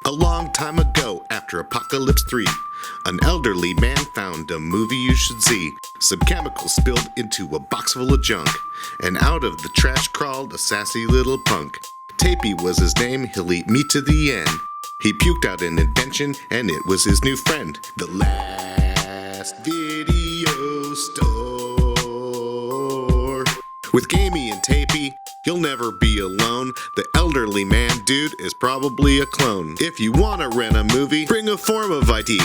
A long time ago, after Apocalypse 3, an elderly man found a movie you should see. Some chemicals spilled into a box full of junk, and out of the trash crawled a sassy little punk. Tapey was his name, he'll eat me to the end. He puked out an invention, and it was his new friend. The last video store. With Gamey and Tapey, you'll never be alone. The elderly man dude is probably a clone. If you wanna rent a movie, bring a form of ID.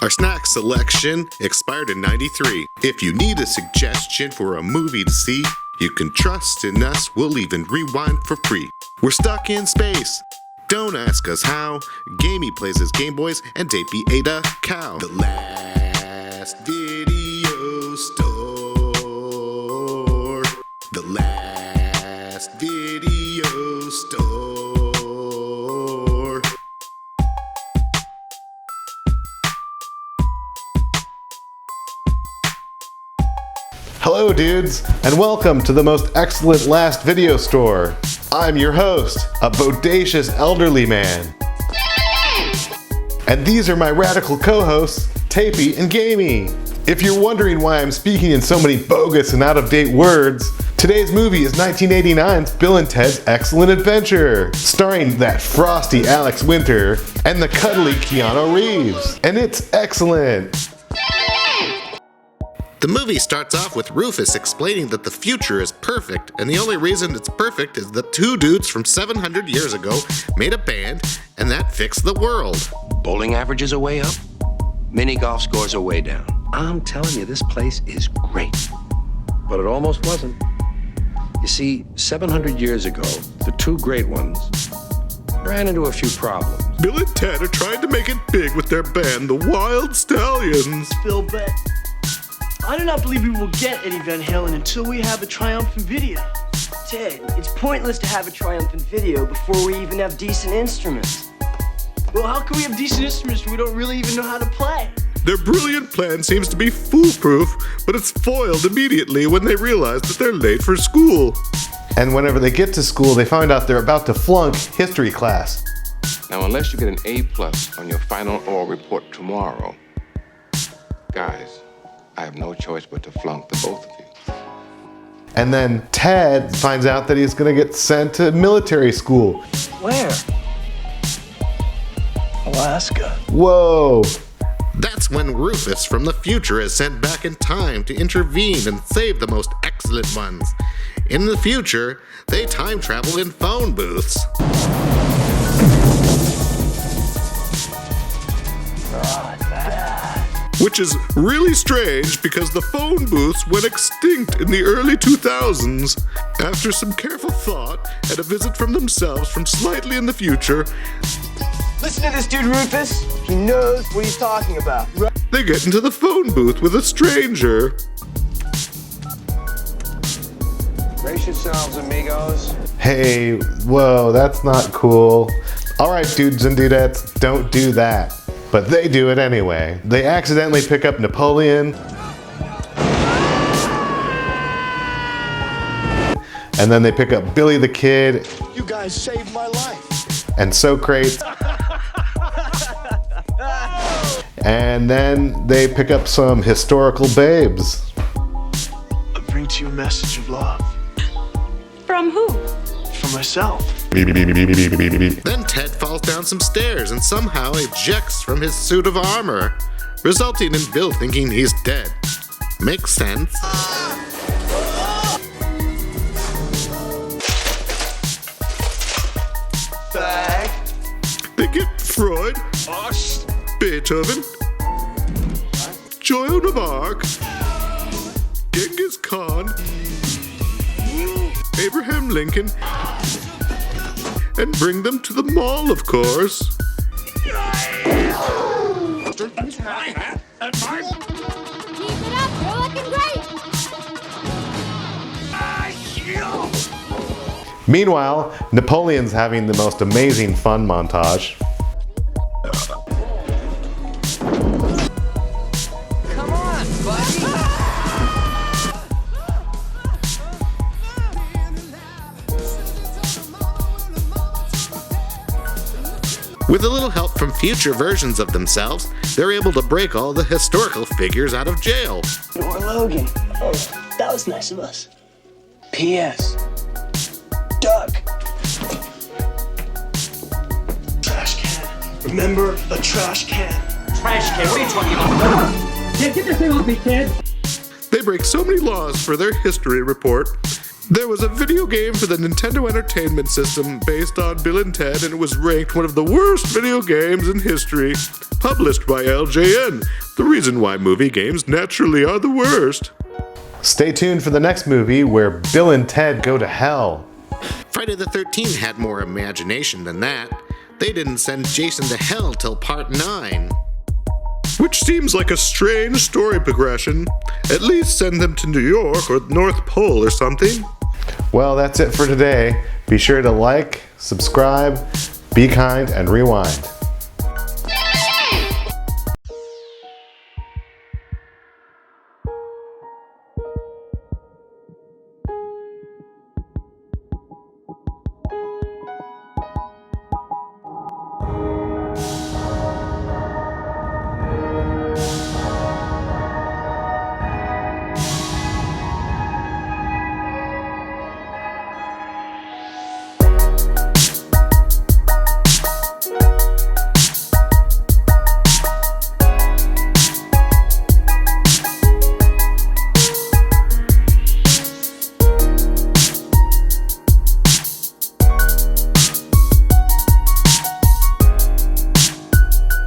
Our snack selection expired in '93. If you need a suggestion for a movie to see, you can trust in us, we'll even rewind for free. We're stuck in space, don't ask us how. Gamey plays his Game Boys and Tapey ate a cow. The last video store. The last video store. Hello dudes, and welcome to the most excellent last video store. I'm your host, a bodacious elderly man. And these are my radical co-hosts, Tapey and Gamey. If you're wondering why I'm speaking in so many bogus and out-of-date words, today's movie is 1989's Bill and Ted's Excellent Adventure, starring that frosty Alex Winter and the cuddly Keanu Reeves. And it's excellent. The movie starts off with Rufus explaining that the future is perfect, and the only reason it's perfect is that two dudes from 700 years ago made a band, and that fixed the world. Bowling averages are way up, mini golf scores are way down. I'm telling you, this place is great. But it almost wasn't. You see, 700 years ago, the two great ones ran into a few problems. Bill and Ted are trying to make it big with their band, the Wild Stallions. Bill, but I do not believe we will get Eddie Van Halen until we have a triumphant video. Ted, it's pointless to have a triumphant video before we even have decent instruments. Well, how can we have decent instruments if we don't really even know how to play? Their brilliant plan seems to be foolproof, but it's foiled immediately when they realize that they're late for school. And whenever they get to school, they find out they're about to flunk history class. Now, unless you get an A+ on your final oral report tomorrow, guys, I have no choice but to flunk the both of you. And then Ted finds out that he's gonna get sent to military school. Where? Alaska. Whoa! That's when Rufus from the future is sent back in time to intervene and save the most excellent ones. In the future, they time travel in phone booths. Which is really strange because the phone booths went extinct in the early 2000s. After some careful thought and a visit from themselves from slightly in the future, Listen to this dude, Rufus. He knows what he's talking about. they get into the phone booth with a stranger. Brace yourselves, amigos. Hey, whoa, that's not cool. Alright, dudes and dudettes, don't do that. But they do it anyway. They accidentally pick up Napoleon, and then they pick up Billy the Kid. You guys saved my life. And Socrates. And then they pick up some historical babes. I bring to you a message of love. From who? For myself. Then Ted falls down some stairs and somehow ejects from his suit of armor, resulting in Bill thinking he's dead. Makes sense. Bag. They get Freud, Beethoven, Joan of Arc, Genghis Khan, Abraham Lincoln, and bring them to the mall, of course. Keep it up, you're looking great! Meanwhile, Napoleon's having the most amazing fun montage. Come on, buddy. With a little help from future versions of themselves, they're able to break all the historical figures out of jail. Or Logan. Oh, that was nice of us. P.S. Duck. Trash can. Remember a trash can. Trash can, what are you talking about? Get this thing off me, kid! They break so many laws for their history report. There was a video game for the Nintendo Entertainment System based on Bill and Ted, and it was ranked one of the worst video games in history. Published by LJN. The reason why movie games naturally are the worst. Stay tuned for the next movie where Bill and Ted go to hell. Friday the 13th had more imagination than that. They didn't send Jason to hell till part 9. Which seems like a strange story progression. At least send them to New York or the North Pole or something. Well, that's it for today. Be sure to like, subscribe, be kind, and rewind.